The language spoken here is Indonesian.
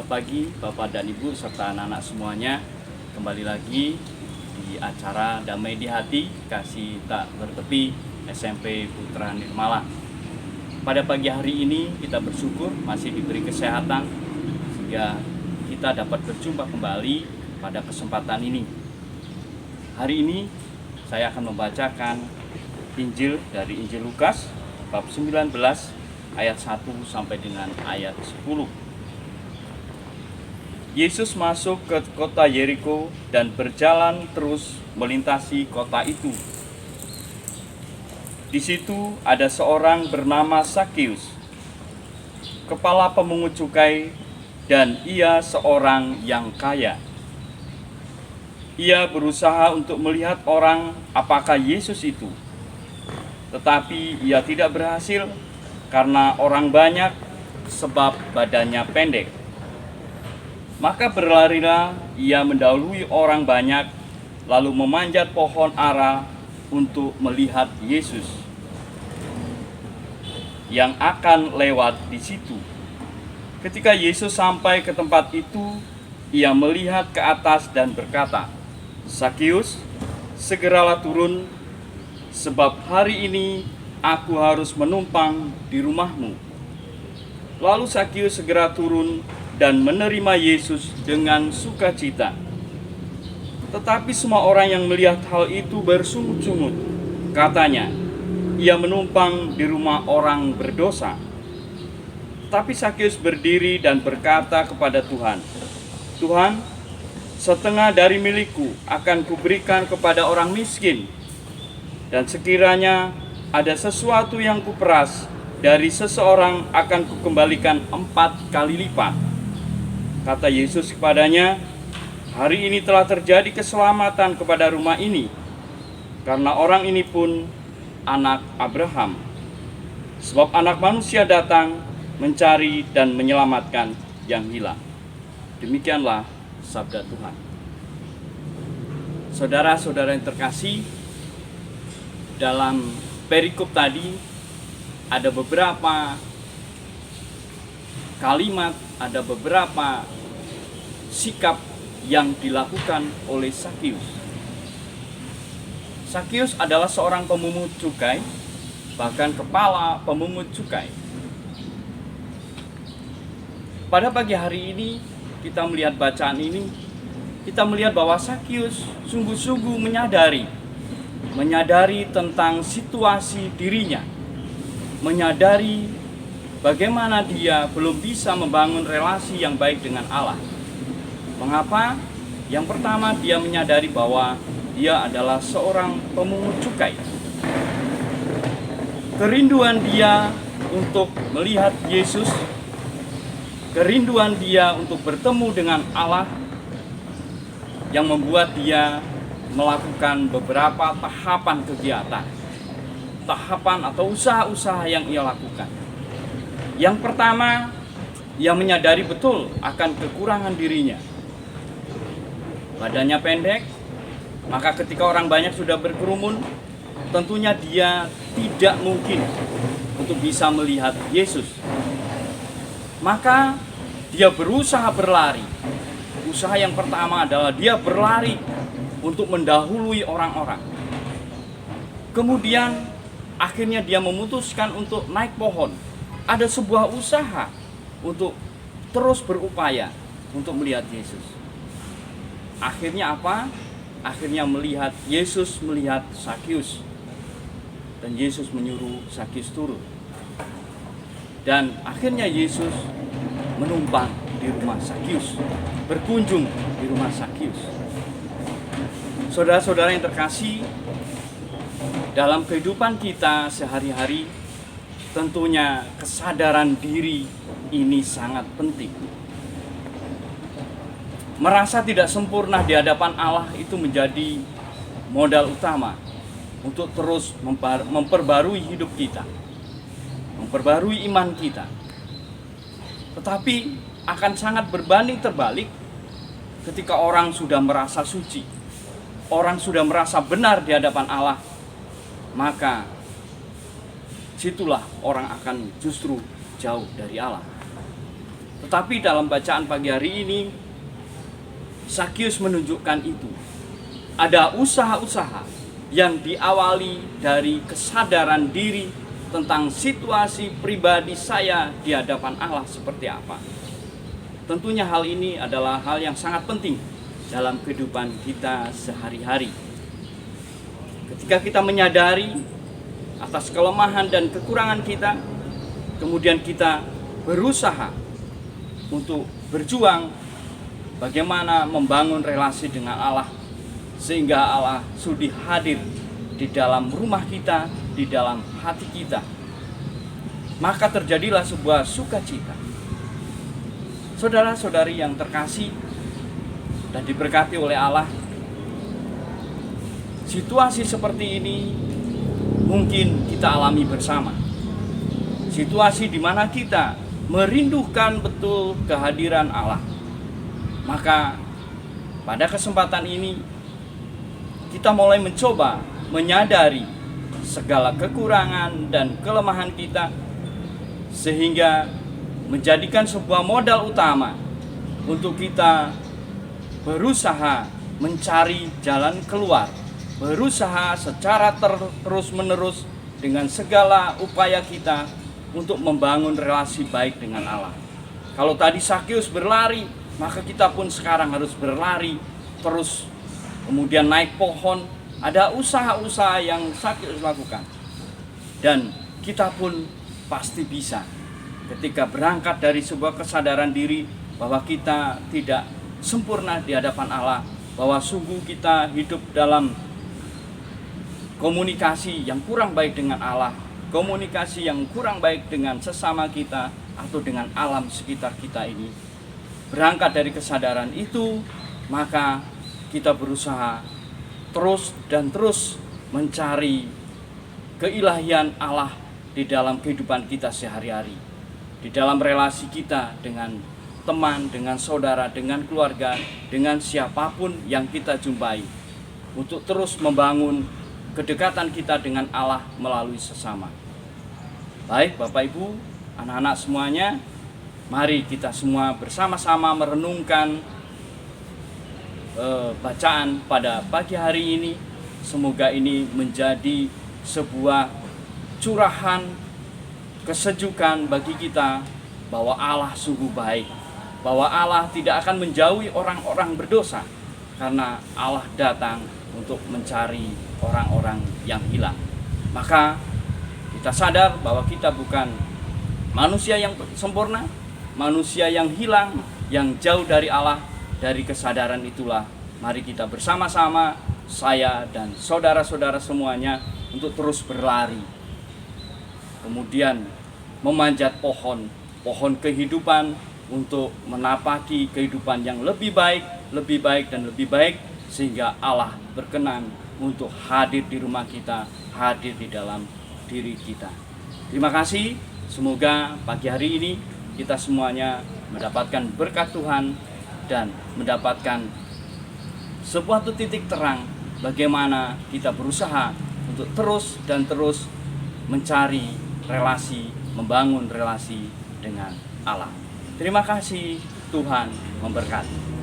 Selamat pagi Bapak dan Ibu serta anak-anak semuanya. Kembali lagi di acara Damai di Hati, Kasih Tak Bertepi SMP Putra Nirmala. Pada pagi hari ini kita bersyukur masih diberi kesehatan sehingga kita dapat berjumpa kembali pada kesempatan ini. Hari ini saya akan membacakan Injil dari Injil Lukas bab 19 ayat 1 sampai dengan ayat 10. Yesus masuk ke kota Yeriko dan berjalan terus melintasi kota itu. Di situ ada seorang bernama Sakius, kepala pemungut cukai, dan ia seorang yang kaya. Ia berusaha untuk melihat orang apakah Yesus itu, tetapi ia tidak berhasil karena orang banyak sebab badannya pendek. Maka berlarilah ia mendahului orang banyak, lalu memanjat pohon ara untuk melihat Yesus yang akan lewat di situ. Ketika Yesus sampai ke tempat itu, ia melihat ke atas dan berkata, "Sakius, segeralah turun, sebab hari ini aku harus menumpang di rumahmu." Lalu Sakius segera turun dan menerima Yesus dengan sukacita. Tetapi semua orang yang melihat hal itu bersungut-sungut. Katanya, ia menumpang di rumah orang berdosa. Tapi Sakius berdiri dan berkata kepada Tuhan, "Tuhan, setengah dari milikku akan kuberikan kepada orang miskin. Dan sekiranya ada sesuatu yang kuperas dari seseorang akan kukembalikan 4 kali lipat." Kata Yesus kepadanya, "Hari ini telah terjadi keselamatan kepada rumah ini, karena orang ini pun anak Abraham. Sebab anak manusia datang mencari dan menyelamatkan yang hilang." Demikianlah sabda Tuhan. Saudara-saudara yang terkasih, dalam perikop tadi ada beberapa kalimat, ada beberapa sikap yang dilakukan oleh Sakius. Sakius adalah seorang pemungut cukai, bahkan kepala pemungut cukai. Pada pagi hari ini kita melihat bacaan ini, kita melihat bahwa Sakius sungguh-sungguh menyadari tentang situasi dirinya, menyadari bagaimana dia belum bisa membangun relasi yang baik dengan Allah. Mengapa? Yang pertama, dia menyadari bahwa dia adalah seorang pemungut cukai. Kerinduan dia untuk melihat Yesus, kerinduan dia untuk bertemu dengan Allah, yang membuat dia melakukan beberapa tahapan kegiatan, tahapan atau usaha-usaha yang ia lakukan. Yang pertama, ia menyadari betul akan kekurangan dirinya. Badannya pendek, maka ketika orang banyak sudah berkerumun, tentunya dia tidak mungkin untuk bisa melihat Yesus. Maka dia berusaha berlari. Usaha yang pertama adalah dia berlari untuk mendahului orang-orang. Kemudian akhirnya dia memutuskan untuk naik pohon. Ada sebuah usaha untuk terus berupaya untuk melihat Yesus. Akhirnya apa? Akhirnya Yesus melihat Sakius. Dan Yesus menyuruh Sakius turun. Dan akhirnya Yesus menumpang di rumah Sakius, berkunjung di rumah Sakius. Saudara-saudara yang terkasih, dalam kehidupan kita sehari-hari, tentunya kesadaran diri ini sangat penting. Merasa tidak sempurna di hadapan Allah itu menjadi modal utama untuk terus memperbarui hidup kita, memperbarui iman kita. Tetapi akan sangat berbanding terbalik ketika orang sudah merasa suci, orang sudah merasa benar di hadapan Allah, maka situlah orang akan justru jauh dari Allah. Tetapi dalam bacaan pagi hari ini, Sakius menunjukkan itu. Ada usaha-usaha yang diawali dari kesadaran diri tentang situasi pribadi saya di hadapan Allah seperti apa. Tentunya hal ini adalah hal yang sangat penting dalam kehidupan kita sehari-hari. Ketika kita menyadari atas kelemahan dan kekurangan kita, kemudian kita berusaha untuk berjuang bagaimana membangun relasi dengan Allah, sehingga Allah sudi hadir di dalam rumah kita, di dalam hati kita. Maka terjadilah sebuah sukacita. Saudara-saudari yang terkasih dan diberkati oleh Allah, situasi seperti ini mungkin kita alami bersama. Situasi di mana kita merindukan betul kehadiran Allah. Maka pada kesempatan ini kita mulai mencoba menyadari segala kekurangan dan kelemahan kita, sehingga menjadikan sebuah modal utama untuk kita berusaha mencari jalan keluar, berusaha secara terus-menerus dengan segala upaya kita untuk membangun relasi baik dengan Allah. Kalau tadi Sakius berlari, maka kita pun sekarang harus berlari terus, kemudian naik pohon. Ada usaha-usaha yang Sakius lakukan, dan kita pun pasti bisa ketika berangkat dari sebuah kesadaran diri bahwa kita tidak sempurna di hadapan Allah, bahwa sungguh kita hidup dalam komunikasi yang kurang baik dengan Allah, komunikasi yang kurang baik dengan sesama kita atau dengan alam sekitar kita ini. Berangkat dari kesadaran itu, maka kita berusaha terus dan terus mencari keilahian Allah di dalam kehidupan kita sehari-hari, di dalam relasi kita dengan teman, dengan saudara, dengan keluarga, dengan siapapun yang kita jumpai, untuk terus membangun kedekatan kita dengan Allah melalui sesama. Baik Bapak Ibu, anak-anak semuanya, mari kita semua bersama-sama merenungkan bacaan pada pagi hari ini. Semoga ini menjadi sebuah curahan kesejukan bagi kita bahwa Allah sungguh baik, bahwa Allah tidak akan menjauhi orang-orang berdosa, karena Allah datang untuk mencari orang-orang yang hilang. Maka kita sadar bahwa kita bukan manusia yang sempurna, manusia yang hilang, yang jauh dari Allah. Dari kesadaran itulah mari kita bersama-sama, saya dan saudara-saudara semuanya, untuk terus berlari, kemudian memanjat pohon kehidupan, untuk menapaki kehidupan yang lebih baik dan lebih baik, sehingga Allah berkenan untuk hadir di rumah kita, hadir di dalam diri kita. Terima kasih. Semoga pagi hari ini kita semuanya mendapatkan berkat Tuhan dan mendapatkan sebuah titik terang bagaimana kita berusaha untuk terus dan terus mencari relasi, membangun relasi dengan Allah. Terima kasih, Tuhan memberkati.